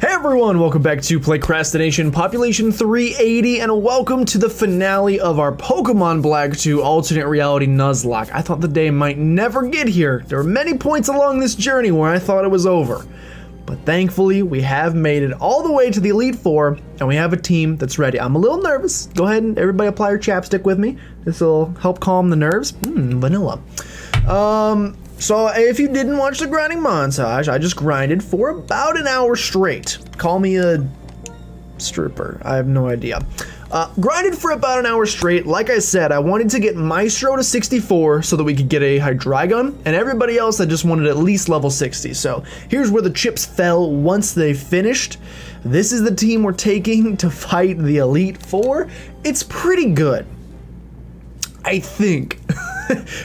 Everyone, welcome back to PlaycrastiNation Population 380, and welcome to the finale of our Pokemon Black 2 Alternate Reality Nuzlocke. I thought the day might never get here. There were many points along this journey where I thought it was over. But thankfully, we have made it all the way to the Elite Four, and we have a team that's ready. I'm a little nervous. Go ahead and everybody apply your chapstick with me. This will help calm the nerves. Vanilla. So if you didn't watch the grinding montage, I just grinded for about an hour straight. Call me a stripper, I have no idea. Grinded for about an hour straight. Like I said, I wanted to get Maestro to 64 so that we could get a Hydreigon, and everybody else I just wanted at least level 60. So here's where the chips fell once they finished. This is the team we're taking to fight the Elite Four. It's pretty good, I think.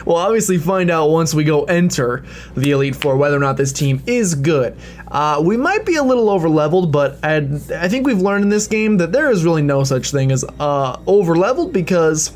We'll obviously find out once we go enter the Elite Four whether or not this team is good. We might be a little over-leveled, but I think we've learned in this game that there is really no such thing as over-leveled, because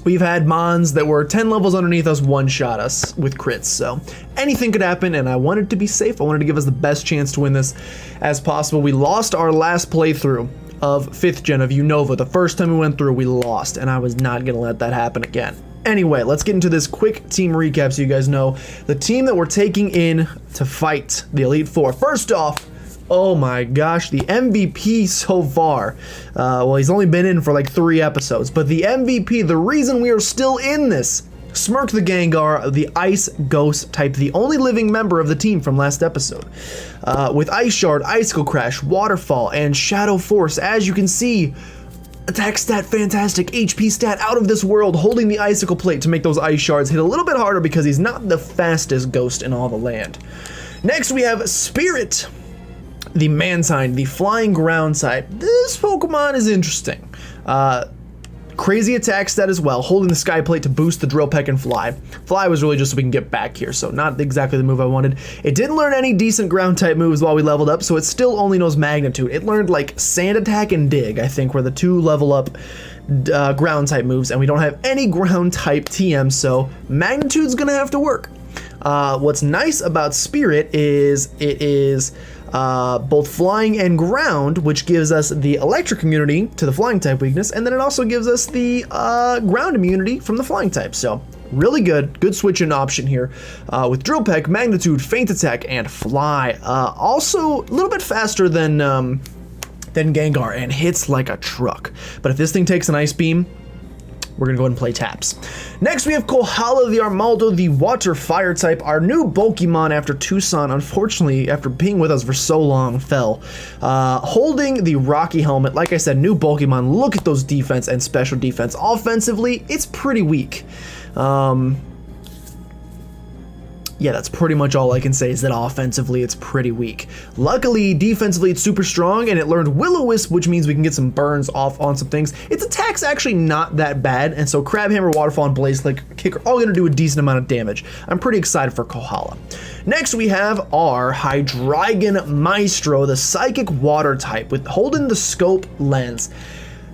we've had Mons that were 10 levels underneath us one-shot us with crits, so anything could happen, and I wanted to be safe. I wanted to give us the best chance to win this as possible. We lost our last playthrough of 5th gen of Unova. The first time we went through, we lost, and I was not gonna let that happen again. Anyway, let's get into this quick team recap so you guys know the team that we're taking in to fight the Elite Four. First off, oh my gosh, the MVP so far. Well, he's only been in for like 3 episodes, but the MVP, the reason we are still in this Smirk the Gengar, the Ice Ghost type, the only living member of the team from last episode. With Ice Shard, Icicle Crash, Waterfall, and Shadow Force. As you can see, attack stat fantastic, HP stat out of this world, holding the Icicle Plate to make those Ice Shards hit a little bit harder because he's not the fastest ghost in all the land. Next we have Spirit, the man sign, the flying ground type. This Pokemon is interesting. Crazy attack stat as well, holding the Sky Plate to boost the Drill Peck and Fly. Fly was really just so we can get back here, so not exactly the move I wanted. It didn't learn any decent ground type moves while we leveled up, so it still only knows Magnitude. It learned like Sand Attack and Dig, I think, were the 2 level up ground type moves, and we don't have any ground type TM, so Magnitude's gonna have to work. What's nice about Spirit is it is both flying and ground, which gives us the electric immunity to the flying type weakness, and then it also gives us the ground immunity from the flying type. So really good switch in option here with Drill Peck, Magnitude, Feint Attack, and Fly. Also a little bit faster than Gengar and hits like a truck. But if this thing takes an Ice Beam, we're gonna go ahead and play taps. Next we have Kohala the Armaldo, the water fire type, our new Pokemon after Tucson, unfortunately, after being with us for so long, fell. Holding the Rocky Helmet, like I said, new Pokemon, look at those defense and special defense. Offensively, it's pretty weak. Yeah, that's pretty much all I can say is that offensively it's pretty weak. Luckily, defensively it's super strong, and it learned Will-O-Wisp, which means we can get some burns off on some things. Its attack's actually not that bad, and so Crab Hammer, Waterfall, and Blaze Kick are all gonna do a decent amount of damage. I'm pretty excited for Kohala. Next we have our Hydreigon Maestro, the Psychic Water type, with holding the Scope Lens.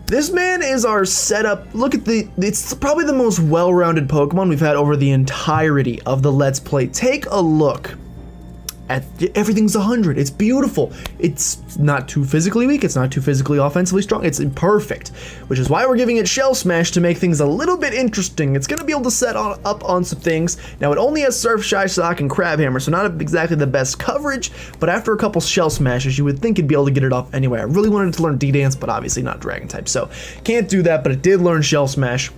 This man is our setup. Look at it's probably the most well-rounded Pokemon we've had over the entirety of the Let's Play. Take a look at everything's 100. It's beautiful. It's not too physically weak. It's not too physically offensively strong. It's perfect, which is why we're giving it Shell Smash to make things a little bit interesting. It's gonna be able to set up on some things. Now it only has Surf, Shy Sock, and Crab Hammer, so not exactly the best coverage, but after a couple Shell Smashes, you would think it'd be able to get it off anyway. I really wanted it to learn D-Dance, but obviously not Dragon type, so can't do that, but it did learn Shell Smash.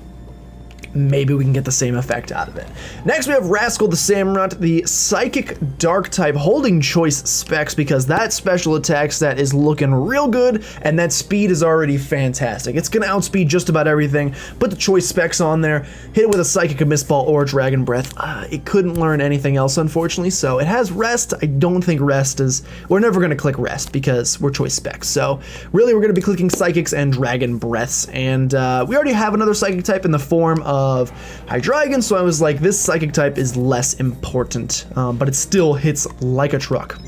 Maybe we can get the same effect out of it. Next we have Rascal the Samurott, the Psychic Dark type, holding Choice Specs because that special attack stat is looking real good, and that speed is already fantastic. It's gonna outspeed just about everything. Put the Choice Specs on there, hit it with a Psychic Mist Ball or Dragon Breath. It couldn't learn anything else, unfortunately, so it has Rest. I don't think Rest is... We're never gonna click Rest because we're Choice Specs, so really we're gonna be clicking Psychics and Dragon Breaths, and we already have another Psychic type in the form of Hydreigon, so I was like, this Psychic type is less important, but it still hits like a truck.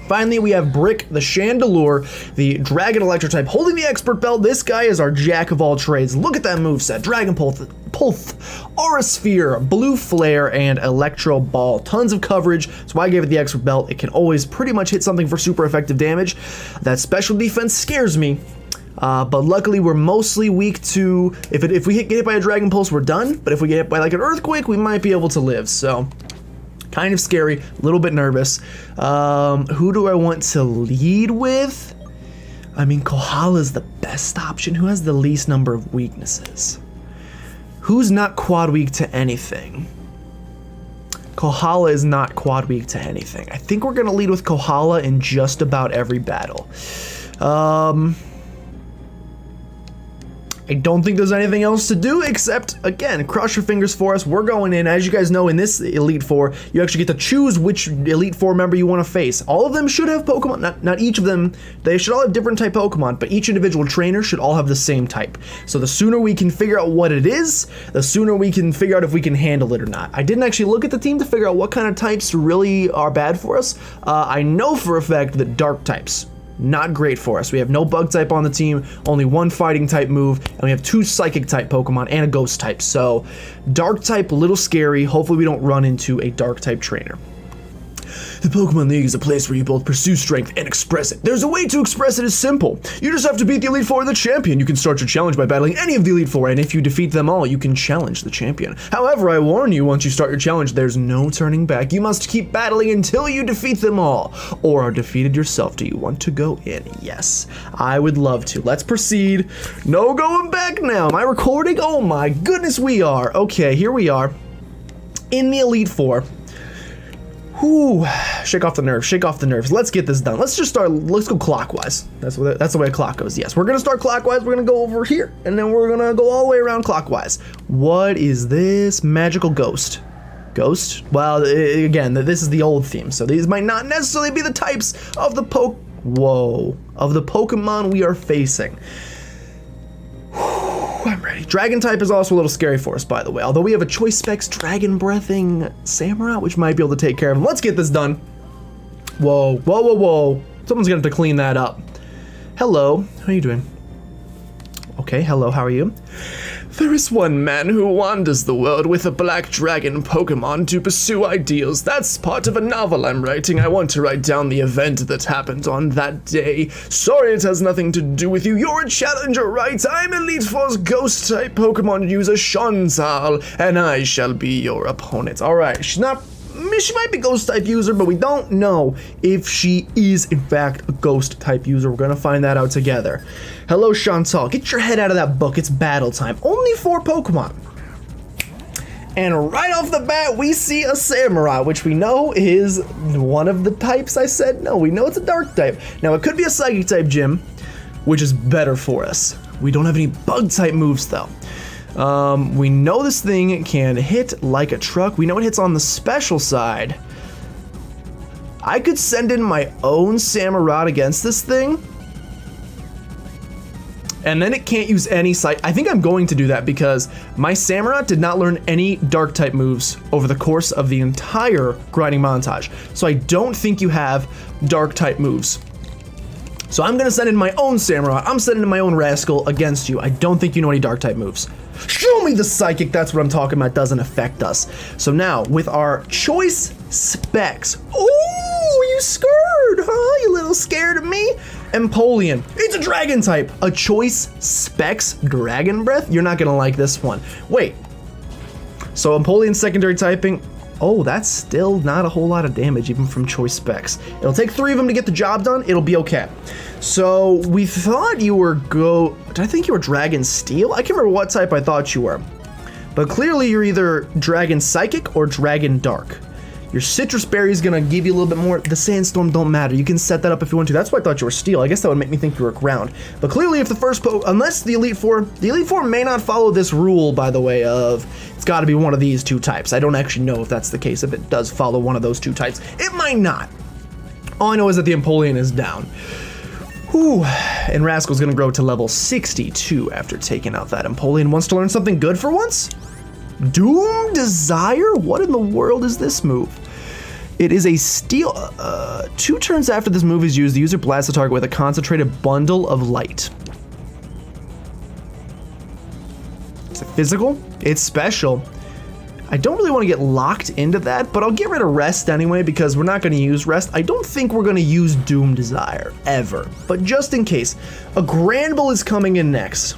Finally, we have Brick the Chandelure, the Dragon Electric type, holding the Expert Belt. This guy is our jack of all trades. Look at that moveset. Dragon Pulse, Aura Sphere, Blue Flare, and Electro Ball. Tons of coverage. That's why I gave it the Expert Belt. It can always pretty much hit something for super effective damage. That special defense scares me. But luckily we're mostly weak to, if we get hit by a Dragon Pulse, we're done, but if we get hit by like an Earthquake, we might be able to live, so kind of scary, a little bit nervous. Who do I want to lead with? I mean, Kohala's the best option. Who has the least number of weaknesses? Who's not quad weak to anything? Kohala is not quad weak to anything. I think we're gonna lead with Kohala in just about every battle. I don't think there's anything else to do except, again, cross your fingers for us. We're going in. As you guys know, in this Elite Four, you actually get to choose which Elite Four member you want to face. All of them should have Pokemon, not each of them. They should all have different type Pokemon, but each individual trainer should all have the same type. So the sooner we can figure out what it is, the sooner we can figure out if we can handle it or not. I didn't actually look at the team to figure out what kind of types really are bad for us. I know for a fact that Dark types, not great for us. We have no Bug type on the team, only one Fighting type move, and we have 2 Psychic type Pokemon and a Ghost type. So Dark type, a little scary. Hopefully we don't run into a Dark type trainer. The Pokemon League is a place where you both pursue strength and express it. There's a way to express it. It's simple. You just have to beat the Elite Four and the champion. You can start your challenge by battling any of the Elite Four, and if you defeat them all, you can challenge the champion. However, I warn you, once you start your challenge, there's no turning back. You must keep battling until you defeat them all, or are defeated yourself. Do you want to go in? Yes, I would love to. Let's proceed. No going back now. Am I recording? Oh my goodness, we are. Okay, here we are in the Elite Four. Whew, shake off the nerves, shake off the nerves. Let's get this done. Let's just start, let's go clockwise. That's the way a clock goes. Yes, we're gonna start clockwise. We're gonna go over here, and then we're gonna go all the way around clockwise. What is this? Magical ghost. Ghost? Well, again, this is the old theme, so these might not necessarily be the types of the of the Pokemon we are facing. I'm ready. Dragon type is also a little scary for us, by the way. Although we have a Choice Specs Dragon Breathing Samurott, which might be able to take care of him. Let's get this done. Whoa, whoa, whoa, whoa. Someone's gonna have to clean that up. Hello, how are you doing? Okay, hello, how are you? There is one man who wanders the world with a black dragon Pokemon to pursue ideals. That's part of a novel I'm writing. I want to write down the event that happened on that day. Sorry, it has nothing to do with you. You're a challenger, right? I'm Elite Four's ghost-type Pokemon user, Shanzal, and I shall be your opponent. Alright, she might be ghost-type user, but we don't know if she is, in fact, a ghost-type user. We're gonna find that out together. Hello, Chantal. Get your head out of that book. It's battle time. Only 4 Pokemon. And right off the bat, we see a Samurott, which we know is one of the types I said. No, we know it's a dark type. Now, it could be a psychic type gym, which is better for us. We don't have any bug-type moves, though. We know this thing can hit like a truck. We know it hits on the special side. I could send in my own Samurott against this thing, and then it can't use any I think I'm going to do that because my Samurott did not learn any dark type moves over the course of the entire grinding montage. So I don't think you have dark type moves. So I'm gonna send in my own Samurott. I'm sending in my own Rascal against you. I don't think you know any dark type moves. Show me the psychic, that's what I'm talking about, doesn't affect us. So now, with our choice specs. Ooh, you scared, huh? You little scared of me? Empoleon, it's a dragon type. A choice specs dragon breath? You're not gonna like this one. Wait, so Empoleon secondary typing. Oh, that's still not a whole lot of damage, even from choice specs. It'll take 3 of them to get the job done. It'll be okay. So we thought you were did I think you were Dragon Steel? I can't remember what type I thought you were. But clearly you're either Dragon Psychic or Dragon Dark. Your Citrus Berry is gonna give you a little bit more. The Sandstorm don't matter. You can set that up if you want to. That's why I thought you were Steel. I guess that would make me think you were Ground. But clearly if the first unless the Elite Four may not follow this rule, by the way, of it's gotta be one of these 2 types. I don't actually know if that's the case. If it does follow one of those 2 types, it might not. All I know is that the Empoleon is down. Whew, and Rascal's gonna grow to level 62 after taking out that Empoleon. Wants to learn something good for once? Doom Desire? What in the world is this move? It is a steel, 2 turns after this move is used, the user blasts the target with a concentrated bundle of light. Is it physical? It's special. I don't really want to get locked into that, but I'll get rid of Rest anyway because we're not going to use Rest. I don't think we're going to use Doom Desire, ever. But just in case, a Granbull is coming in next.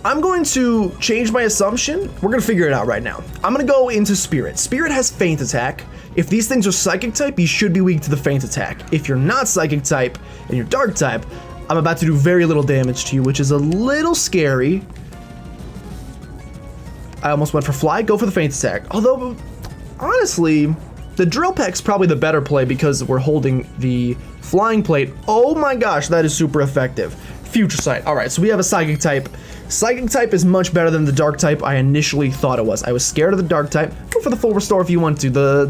I'm going to change my assumption. We're going to figure it out right now. I'm going to go into Spirit. Spirit has Feint Attack. If these things are Psychic type, you should be weak to the Feint Attack. If you're not Psychic type and you're Dark type, I'm about to do very little damage to you, which is a little scary. I almost went for Fly. Go for the Feint Attack. Although, honestly, the Drill Peck's probably the better play because we're holding the Flying Plate. Oh my gosh, that is super effective. Future Sight. All right, so we have a Psychic type. Psychic type is much better than the Dark type I initially thought it was. I was scared of the Dark type. Go for the Full Restore if you want to. The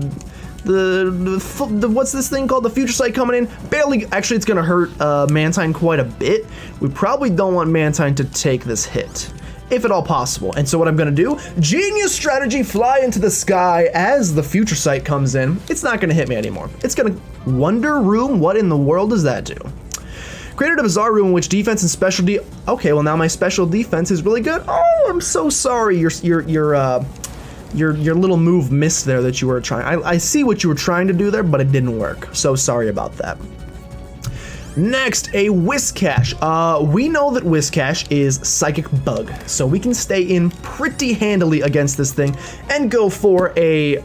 what's this thing called? The Future Sight coming in. Barely. Actually, it's gonna hurt Mantine quite a bit. We probably don't want Mantine to take this hit, if at all possible. And so what I'm gonna do, genius strategy, fly into the sky as the Future Sight comes in. It's not gonna hit me anymore. It's gonna Wonder Room. What in the world does that do? Created a bizarre room in which defense and specialty. Okay, well now my special defense is really good. Oh, I'm so sorry. Your your little move missed there that you were trying. I see what you were trying to do there, but it didn't work. So sorry about that. Next, a Whiscash. We know that Whiscash is Psychic Bug, so we can stay in pretty handily against this thing and go for a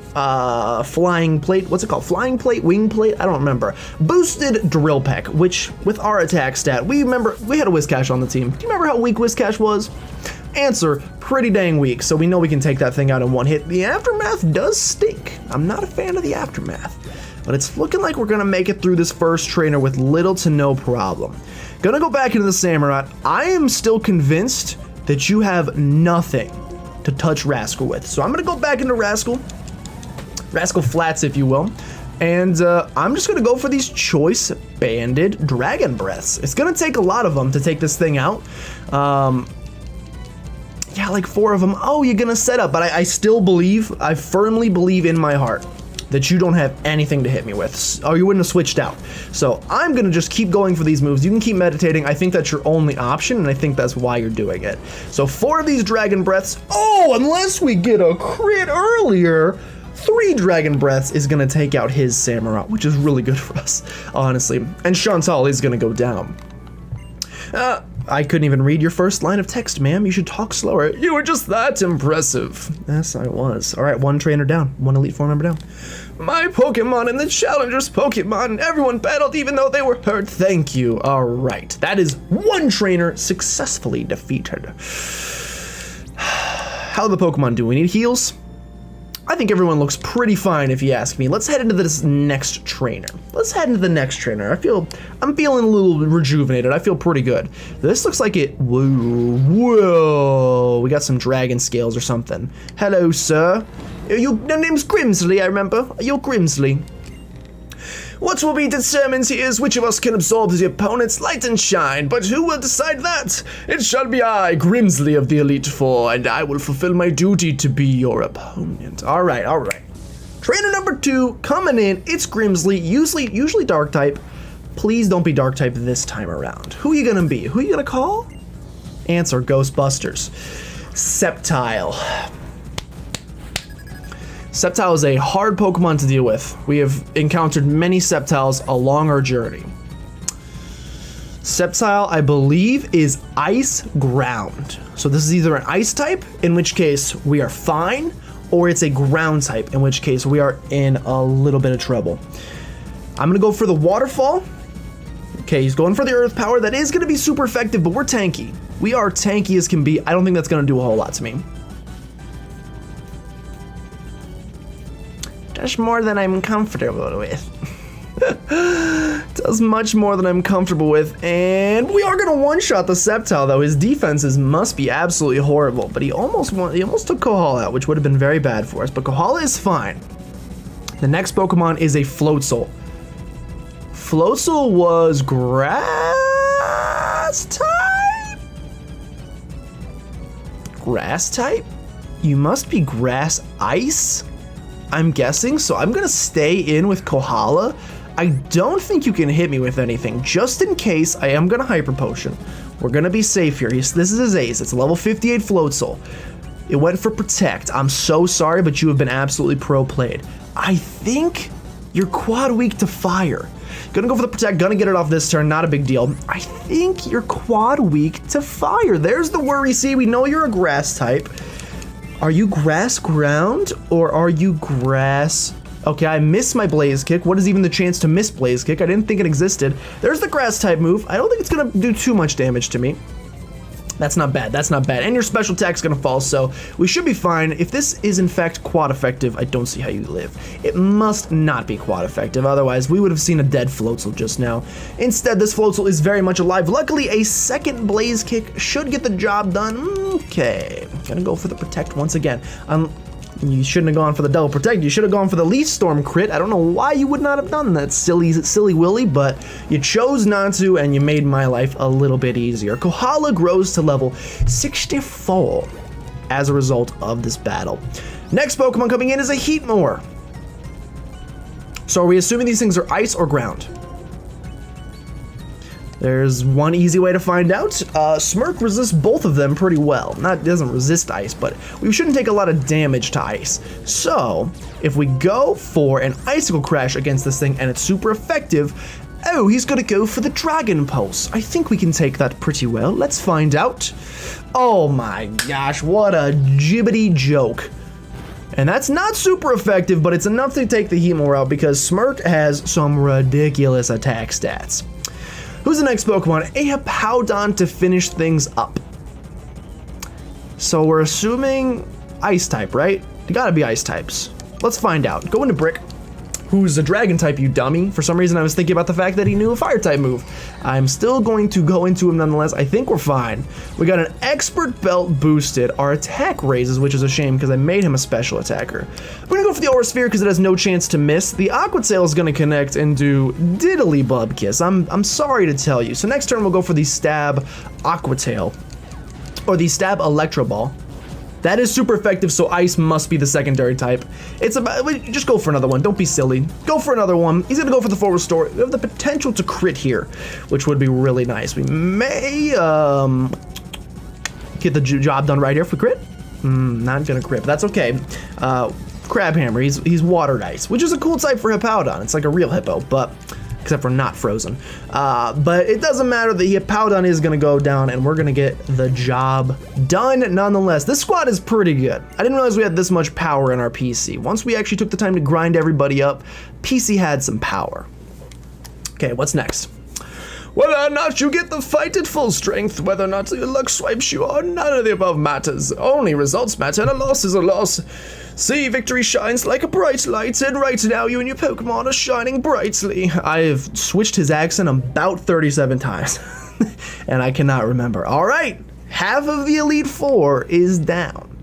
Flying Plate. What's it called? Flying Plate? Wing Plate? I don't remember. Boosted Drill Peck, which with our attack stat, we had a Whiscash on the team. Do you remember how weak Whiscash was? Answer, pretty dang weak, so we know we can take that thing out in one hit. The Aftermath does stink. I'm not a fan of the Aftermath. But it's looking like we're gonna make it through this first trainer with little to no problem. Gonna go back into the Samurott. I am still convinced that you have nothing to touch Rascal with. So I'm gonna go back into Rascal Flats, if you will. And I'm just gonna go for these choice banded Dragon Breaths. It's gonna take a lot of them to take this thing out. Yeah, like 4 of them. Oh, you're gonna set up, but I still believe, I firmly believe in my heart that you don't have anything to hit me with, or you wouldn't have switched out. So I'm gonna just keep going for these moves. You can keep meditating. I think that's your only option, and I think that's why you're doing it. So 4 of these Dragon Breaths. Oh, unless we get a crit earlier, 3 Dragon Breaths is gonna take out his Samurott, which is really good for us, honestly. And Chantal is gonna go down. I couldn't even read your first line of text, ma'am. You should talk slower. You were just that impressive. Yes, I was. All right, 1 trainer down. 1 Elite Four member down. My Pokemon and the Challenger's Pokemon. Everyone battled even though they were hurt. Thank you. All right. That is 1 trainer successfully defeated. How do the Pokemon do? We need heals? I think everyone looks pretty fine if you ask me. Let's head into this next trainer. I'm feeling a little rejuvenated. I feel pretty good. This looks like it, whoa, we got some dragon scales or something. Hello, sir. Your name's Grimsley, I remember. You're Grimsley. What will be determined here is which of us can absorb the opponent's light and shine, but who will decide that? It shall be I, Grimsley of the Elite Four, and I will fulfill my duty to be your opponent. All right. Trainer number 2 coming in. It's Grimsley, usually dark type. Please don't be dark type this time around. Who are you gonna be? Who are you gonna call? Answer, Ghostbusters. Sceptile. Sceptile is a hard Pokemon to deal with. We have encountered many Sceptiles along our journey. Sceptile, I believe, is Ice Ground. So this is either an Ice type, in which case we are fine, or it's a Ground type, in which case we are in a little bit of trouble. I'm gonna go for the Waterfall. Okay, he's going for the Earth Power. That is gonna be super effective, but we're tanky. We are tanky as can be. I don't think that's gonna do a whole lot to me. Just more than I'm comfortable with. Does much more than I'm comfortable with, and we are gonna one-shot the Sceptile though. His defenses must be absolutely horrible, but he almost took Kohala out, which would have been very bad for us, but Kohala is fine. The next Pokemon is a Floatzel. Floatzel was grass type? Grass type? You must be grass ice? I'm guessing, so I'm gonna stay in with Kohala. I don't think you can hit me with anything. Just in case, I am gonna Hyper Potion. We're gonna be safe here. This is his ace. It's a level 58 Floatzel. It went for Protect. I'm so sorry, but you have been absolutely pro-played. I think you're quad weak to Fire. Gonna go for the Protect, gonna get it off this turn, not a big deal. I think you're quad weak to Fire. There's the worry. See, we know you're a grass type. Are you grass ground or are you grass? Okay, I missed my Blaze Kick. What is even the chance to miss Blaze Kick? I didn't think it existed. There's the grass type move. I don't think it's gonna do too much damage to me. That's not bad, that's not bad. And your special attack's gonna fall, so we should be fine. If this is in fact quad effective, I don't see how you live. It must not be quad effective, otherwise we would have seen a dead Floatzel just now. Instead, this Floatzel is very much alive. Luckily, a second Blaze Kick should get the job done. Okay, gonna go for the Protect once again. You shouldn't have gone for the double Protect. You should have gone for the Leaf Storm crit. I don't know why you would not have done that, silly Willy, but you chose not to, and you made my life a little bit easier. Kohala grows to level 64 as a result of this battle. Next Pokemon coming in is a Heatmore. So are we assuming these things are ice or ground? There's one easy way to find out. Smirk resists both of them pretty well. It doesn't resist ice, but we shouldn't take a lot of damage to ice. So, if we go for an Icicle Crash against this thing and it's super effective, oh, he's gonna go for the Dragon Pulse. I think we can take that pretty well. Let's find out. Oh my gosh, what a jibbity joke. And that's not super effective, but it's enough to take the Heatmore out because Smirk has some ridiculous attack stats. Who's the next Pokemon? A Hippowdon to finish things up. So we're assuming Ice type, right? They gotta be Ice types. Let's find out. Go into Brick, who's a Dragon type, you dummy. For some reason I was thinking about the fact that he knew a Fire type move. I'm still going to go into him nonetheless. I think we're fine. We got an Expert Belt boosted. Our attack raises, which is a shame because I made him a special attacker. We're gonna go for the Aura Sphere because it has no chance to miss. The Aqua Tail is gonna connect and do Diddly Bubkiss. I'm sorry to tell you. So next turn we'll go for the Stab Aqua Tail, or the Stab Electro Ball. That is super effective, so Ice must be the secondary type. It's about, just go for another one. Don't be silly. Go for another one. He's gonna go for the full restore. We have the potential to crit here, which would be really nice. We may get the job done right here for crit. Not gonna crit, but that's okay. Crab Hammer, he's watered ice, which is a cool type for Hippowdon. It's like a real hippo, but except for not frozen. But it doesn't matter, the Hippowdon is gonna go down and we're gonna get the job done nonetheless. This squad is pretty good. I didn't realize we had this much power in our PC. Once we actually took the time to grind everybody up, PC had some power. Okay, what's next? Whether or not you get the fight at full strength, whether or not your luck swipes you on, none of the above matters. Only results matter, and a loss is a loss. See, victory shines like a bright light, and right now you and your Pokemon are shining brightly. I've switched his accent about 37 times, and I cannot remember. All right, half of the Elite Four is down.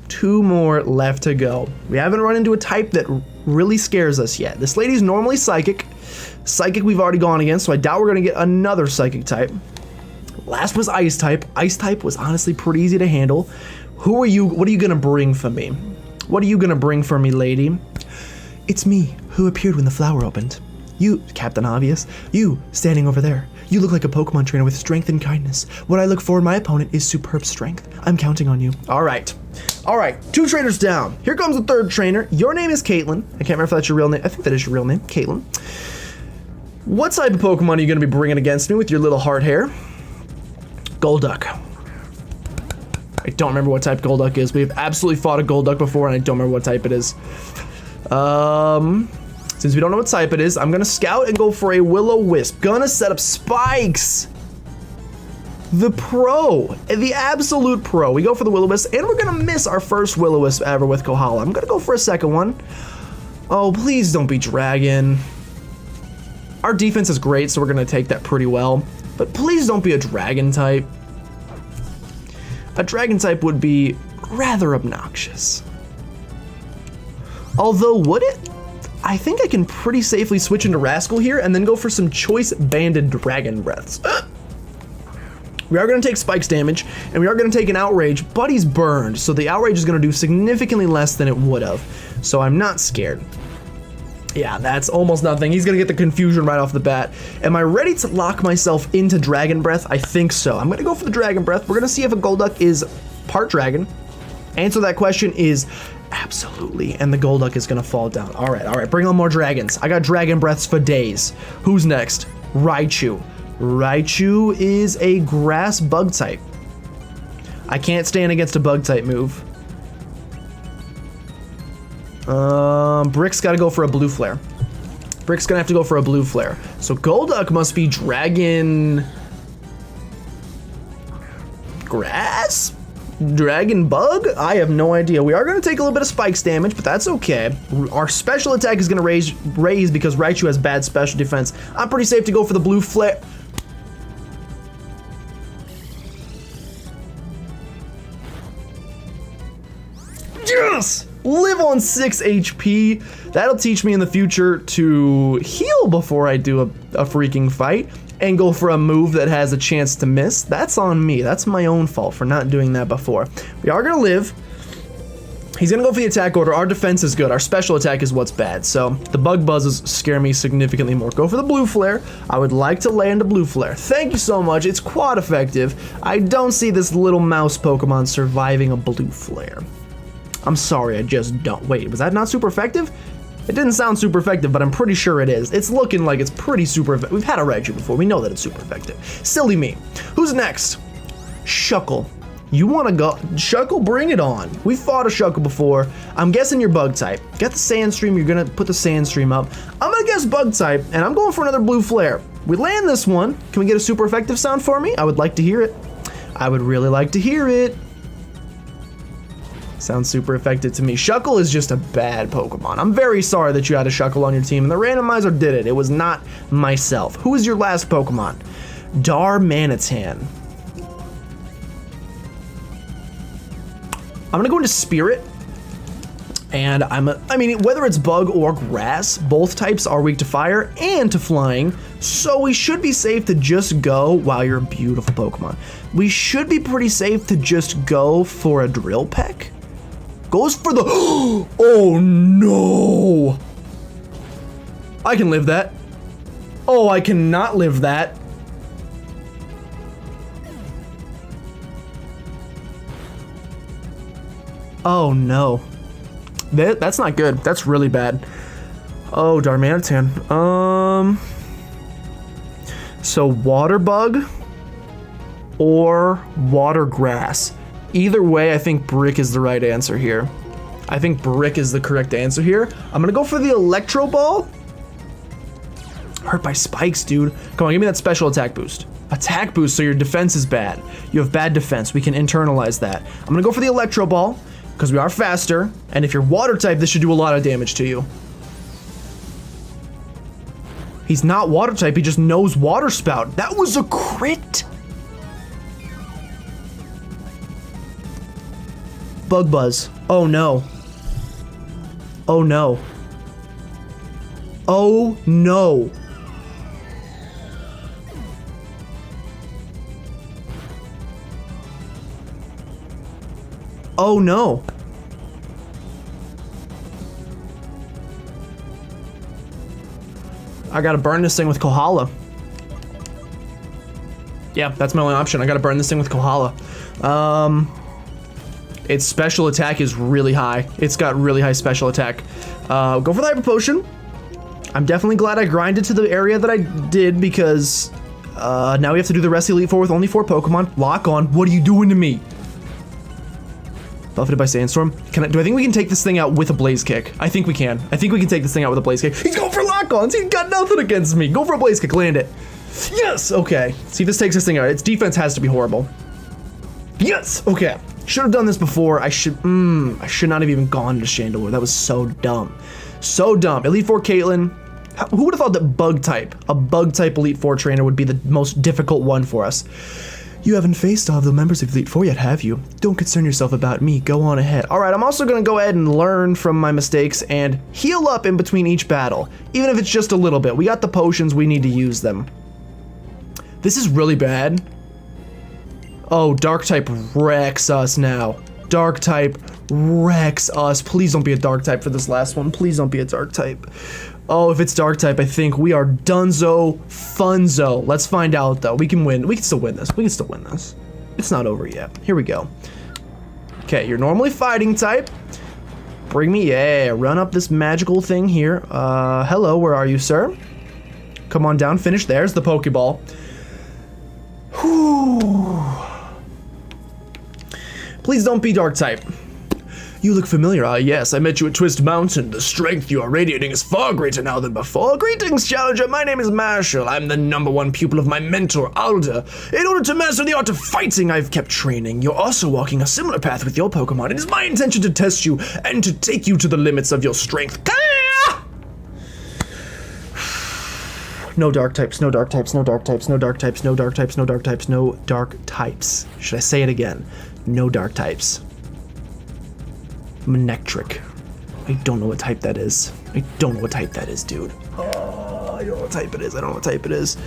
2 more left to go. We haven't run into a type that really scares us yet. This lady's normally Psychic. Psychic we've already gone against, so I doubt we're gonna get another Psychic type. Last was Ice type. Ice type was honestly pretty easy to handle. Who are you? What are you gonna bring for me? What are you gonna bring for me, lady? It's me, who appeared when the flower opened. You, Captain Obvious, you standing over there. You look like a Pokemon trainer with strength and kindness. What I look for in my opponent is superb strength. I'm counting on you. All right, 2 trainers down. Here comes the 3rd trainer. Your name is Caitlin. I can't remember if that's your real name. I think that is your real name, Caitlin. What type of Pokemon are you gonna be bringing against me with your little heart hair? Golduck. I don't remember what type Golduck is. We've absolutely fought a Golduck before and I don't remember what type it is. Since we don't know what type it is, I'm gonna scout and go for a Will-O-Wisp. Gonna set up spikes. The pro, the absolute pro. We go for the Will-O-Wisp and we're gonna miss our first Will-O-Wisp ever with Kohala. I'm gonna go for a second one. Oh, please don't be Dragon. Our defense is great, so we're gonna take that pretty well. But please don't be a Dragon type. A Dragon type would be rather obnoxious. Although, would it? I think I can pretty safely switch into Rascal here and then go for some choice banded Dragon Breaths. We are gonna take Spikes damage, and we are gonna take an Outrage, but he's burned, so the Outrage is gonna do significantly less than it would have. So I'm not scared. Yeah, that's almost nothing. He's gonna get the Confusion right off the bat. Am I ready to lock myself into Dragon Breath? I think so. I'm gonna go for the Dragon Breath. We're gonna see if a Golduck is part Dragon. Answer that question is absolutely, and the Golduck is gonna fall down. All right, bring on more dragons. I got Dragon Breaths for days. Who's next? Raichu. Raichu is a grass bug type. I can't stand against a bug type move. Brick's gotta go for a Blue Flare. Brick's gonna have to go for a Blue Flare. So Golduck must be Dragon... Grass? Dragon Bug? I have no idea. We are gonna take a little bit of Spikes damage, but that's okay. Our special attack is gonna raise because Raichu has bad special defense. I'm pretty safe to go for the Blue Flare. Yes! Live on 6 HP. That'll teach me in the future to heal before I do a freaking fight and go for a move that has a chance to miss. That's on me. That's my own fault for not doing that before. We are gonna live. He's gonna go for the attack order. Our defense is good. Our special attack is what's bad. So the bug buzzes scare me significantly more. Go for the blue flare. I would like to land a blue flare. Thank you so much. It's quad effective. I don't see this little mouse Pokemon surviving a blue flare. I'm sorry, I just don't. Wait, was that not super effective? It didn't sound super effective, but I'm pretty sure it is. It's looking like it's pretty super effective. We've had a Raichu before. We know that it's super effective. Silly me. Who's next? Shuckle. You want to go? Shuckle, bring it on. We fought a Shuckle before. I'm guessing you're bug type. Get the Sandstream. You're going to put the Sandstream up. I'm going to guess bug type, and I'm going for another blue flare. We land this one. Can we get a super effective sound for me? I would like to hear it. I would really like to hear it. Sounds super effective to me. Shuckle is just a bad Pokemon. I'm very sorry that you had a Shuckle on your team, and the randomizer did it. It was not myself. Who is your last Pokemon? Darmanitan. I'm gonna go into Spirit, and I mean, whether it's Bug or Grass, both types are weak to Fire and to Flying, so we should be safe to just go, wow, you're a beautiful Pokemon. We should be pretty safe to just go for a Drill Peck. Goes for the, oh no! I can live that. Oh, I cannot live that. Oh no. That's not good. That's really bad. Oh, Darmanitan. So Water Bug or Water Grass. Either way, I think Brick is the right answer here. I think Brick is the correct answer here. I'm gonna go for the Electro Ball. Hurt by spikes, dude. Come on, give me that special attack boost. Attack boost, so your defense is bad. You have bad defense. We can internalize that. I'm gonna go for the Electro Ball, because we are faster, and if you're water type, this should do a lot of damage to you. He's not water type, he just knows Water Spout. That was a crit! Bug Buzz. Oh no. Oh no. Oh no. Oh no. I gotta burn this thing with Kohala. Yeah, that's my only option. I gotta burn this thing with Kohala. Its special attack is really high. It's got really high special attack. Go for the Hyper Potion. I'm definitely glad I grinded to the area that I did because now we have to do the rest of Elite Four with only 4 Pokemon. Lock on. What are you doing to me? Buffeted by Sandstorm. Do I think we can take this thing out with a Blaze Kick? I think we can. I think we can take this thing out with a Blaze Kick. He's going for lock-ons. He's got nothing against me. Go for a Blaze Kick. Land it. Yes. Okay. See if this takes this thing out. Its defense has to be horrible. Yes. Okay. Should have done this before. I should not have even gone to Chandelure. That was so dumb. So dumb. Elite Four Caitlyn. Who would have thought that a bug type Elite Four trainer would be the most difficult one for us? You haven't faced all of the members of Elite Four yet, have you? Don't concern yourself about me. Go on ahead. All right, I'm also going to go ahead and learn from my mistakes and heal up in between each battle, even if it's just a little bit. We got the potions. We need to use them. This is really bad. Oh, Dark type wrecks us now. Dark type wrecks us. Please don't be a Dark type for this last one. Please don't be a Dark type. Oh, if it's Dark type, I think we are dunzo funzo. Let's find out, though. We can win. We can still win this. We can still win this. It's not over yet. Here we go. Okay, you're normally fighting type. Bring me, yeah, run up this magical thing here. Hello, where are you, sir? Come on down, finish. There's the Pokeball. Whew. Please don't be Dark type. You look familiar. Ah, yes, I met you at Twist Mountain. The strength you are radiating is far greater now than before. Greetings, Challenger. My name is Marshall. I'm the #1 pupil of my mentor, Alda. In order to master the art of fighting, I've kept training. You're also walking a similar path with your Pokemon. It is my intention to test you and to take you to the limits of your strength. No Dark types, no Dark types, no Dark types, no Dark types, no Dark types, no Dark types, no Dark types. Should I say it again? No Dark types. Manectric. I don't know what type that is. I don't know what type that is, dude. Oh, I don't know what type it is. I don't know what type it is.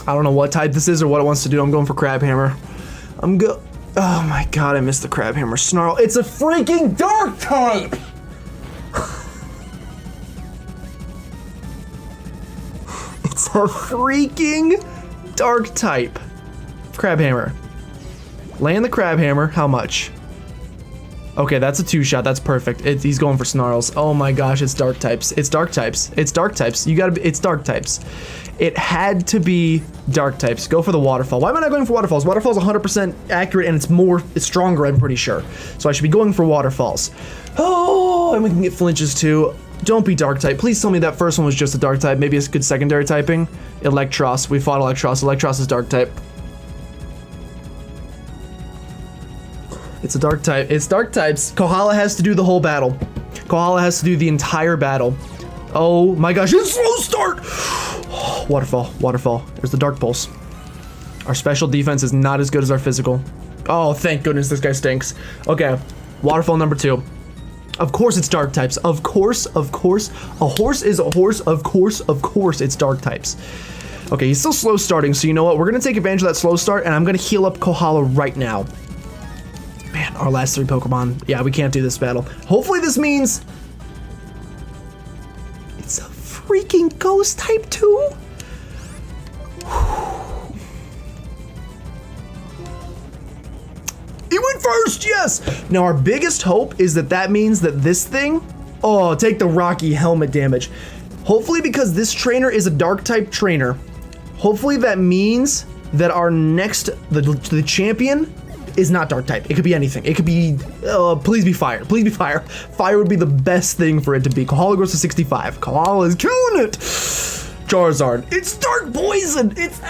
I don't know what type this is or what it wants to do. I'm going for Crab Hammer. Oh my god, I missed the Crab Hammer. Snarl. It's a freaking dark type! It's a freaking dark type. Crab Hammer. Land the Crab Hammer. How much? Okay, that's a 2-shot. That's perfect. He's going for Snarls. Oh my gosh, it's dark types. It's dark types. It's dark types. It's dark types. It had to be dark types. Go for the Waterfall. Why am I not going for Waterfalls? Waterfall's 100% accurate and it's stronger, I'm pretty sure. So I should be going for Waterfalls. Oh, and we can get flinches too. Don't be dark type. Please tell me that first one was just a dark type. Maybe it's good secondary typing. Electros. We fought Electros. Electros is dark type. It's a dark type. It's dark types. Kohala has to do the whole battle. Kohala has to do the entire battle. Oh my gosh, it's slow start! Waterfall, Waterfall. There's the Dark Pulse. Our special defense is not as good as our physical. Oh, thank goodness this guy stinks. Okay, Waterfall number 2. Of course it's dark types. Of course, of course. A horse is a horse. Of course it's dark types. Okay, he's still slow starting, so you know what? We're gonna take advantage of that slow start, and I'm gonna heal up Kohala right now. Man, our last 3 Pokemon. Yeah, we can't do this battle. Hopefully this means it's a freaking ghost type too. He went first, yes! Now our biggest hope is that means that this thing, oh, take the Rocky Helmet damage. Hopefully because this trainer is a dark type trainer, hopefully that means that our next, the champion, is not dark type. It could be anything. It could be, please be fire. Please be fire. Fire would be the best thing for it to be. Kohala goes to 65. Kohala is killing it. Charizard. It's dark poison. It's,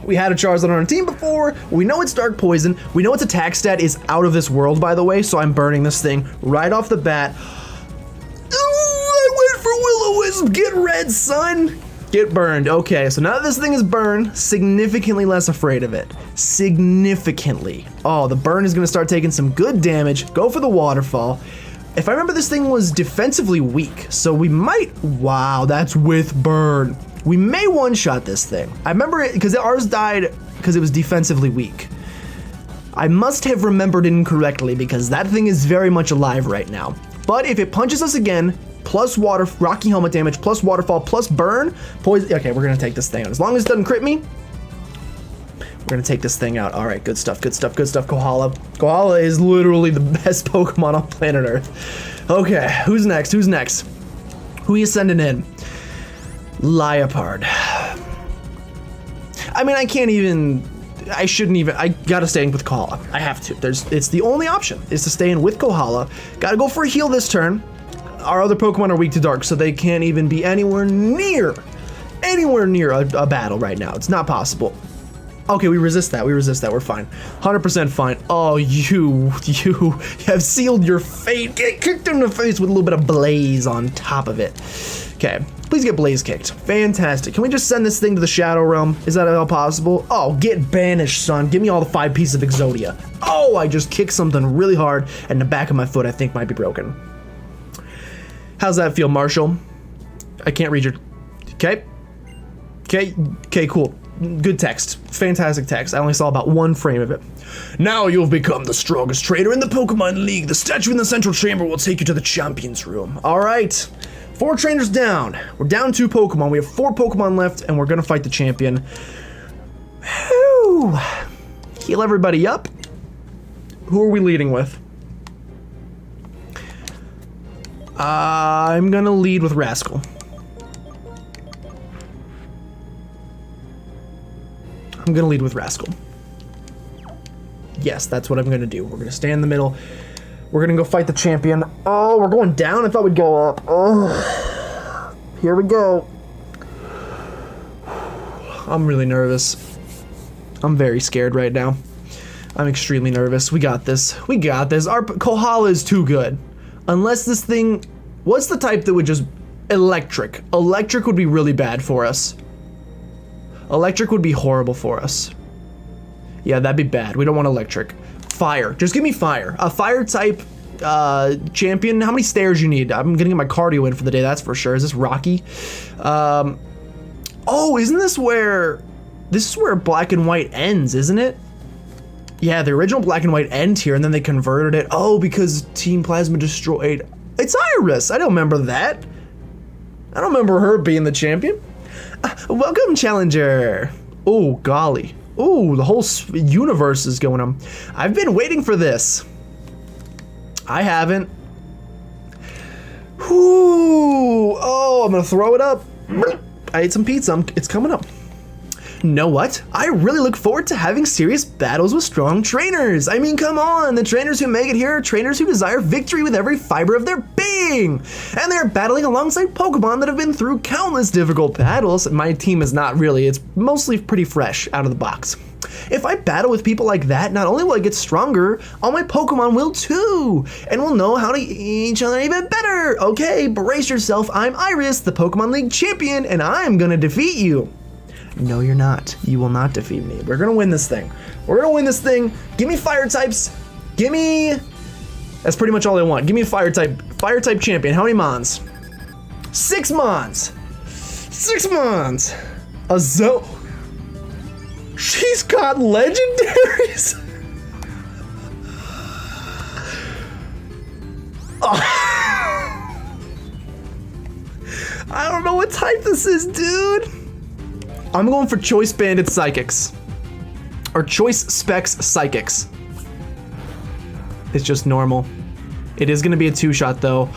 We had a Charizard on our team before. We know it's dark poison. We know its attack stat is out of this world, by the way, so I'm burning this thing right off the bat. Ooh, I went for Will-O-Wisp. Get red, son. Get burned. Okay, so now that this thing is burned, significantly less afraid of it. Significantly. Oh, the burn is going to start taking some good damage. Go for the Waterfall. If I remember, this thing was defensively weak, so we might... Wow, that's with burn. We may one-shot this thing. I remember it because ours died because it was defensively weak. I must have remembered incorrectly because that thing is very much alive right now. But if it punches us again, plus Rocky Helmet damage, plus Waterfall, plus burn, poison. Okay, we're gonna take this thing out. As long as it doesn't crit me, we're gonna take this thing out. All right, good stuff, good stuff, good stuff, Kohala. Kohala is literally the best Pokemon on planet Earth. Okay, who's next? Who's next? Who are you sending in? Liepard. I mean, I can't even, I shouldn't even, I gotta stay in with Kohala. I have to. It's the only option is to stay in with Kohala. Gotta go for a heal this turn. Our other Pokemon are weak to dark, so they can't even be anywhere near a battle right now. It's not possible. Okay, we resist that. We're fine. 100% fine. Oh, you have sealed your fate. Get kicked in the face with a little bit of Blaze on top of it. Okay, please get Blaze kicked. Fantastic. Can we just send this thing to the Shadow Realm? Is that at all possible? Oh, get banished, son. Give me all the 5 pieces of Exodia. Oh, I just kicked something really hard, and the back of my foot, I think, might be broken. How's that feel, Marshall? I can't read your... Okay, cool. Good text. Fantastic text. I only saw about 1 frame of it. Now you've become the strongest trainer in the Pokemon League. The statue in the central chamber will take you to the champions room. All right. 4 trainers down. We're down 2 Pokemon. We have 4 Pokemon left, and we're going to fight the champion. Whew. Heal everybody up. Who are we leading with? I'm gonna lead with Rascal. Yes, that's what I'm gonna do. We're gonna stay in the middle. We're gonna go fight the champion. Oh, we're going down? I thought we'd go up. Oh, here we go. I'm really nervous. I'm very scared right now. I'm extremely nervous. We got this. We got this. Our Kohala is too good. Unless this thing, what's the type that would just, electric. Electric would be really bad for us. Electric would be horrible for us. Yeah, that'd be bad. We don't want electric. Fire, just give me fire. A fire type champion, how many stairs you need? I'm gonna get my cardio in for the day, that's for sure. Is this Rocky? Oh, Oh, isn't this where... This is where black and white ends, isn't it? Yeah, the original black and white end here, and then they converted it. Oh, because Team Plasma destroyed... It's Iris! I don't remember that. I don't remember her being the champion. Welcome, Challenger. Oh, golly. Oh, the whole universe is going on. I've been waiting for this. I haven't. Whew. Oh, I'm gonna throw it up. I ate some pizza. It's coming up. Know what? I really look forward to having serious battles with strong trainers. I mean, come on, the trainers who make it here are trainers who desire victory with every fiber of their being. And they're battling alongside Pokemon that have been through countless difficult battles. My team is not really, it's mostly pretty fresh out of the box. If I battle with people like that, not only will I get stronger, all my Pokemon will too, and we'll know how to eat each other even better. Okay, brace yourself, I'm Iris, the Pokemon League champion, and I'm gonna defeat you. No, you're not. You will not defeat me. We're gonna win this thing. We're gonna win this thing. Give me fire types. Give me... That's pretty much all I want. Give me a fire type champion. How many Mons? 6 Mons. 6 Mons. A Zo... She's got legendaries. Oh. I don't know what type this is, dude. I'm going for Choice Banded Psychics. Or Choice Specs Psychics. It's just normal. It is gonna be a 2-shot though.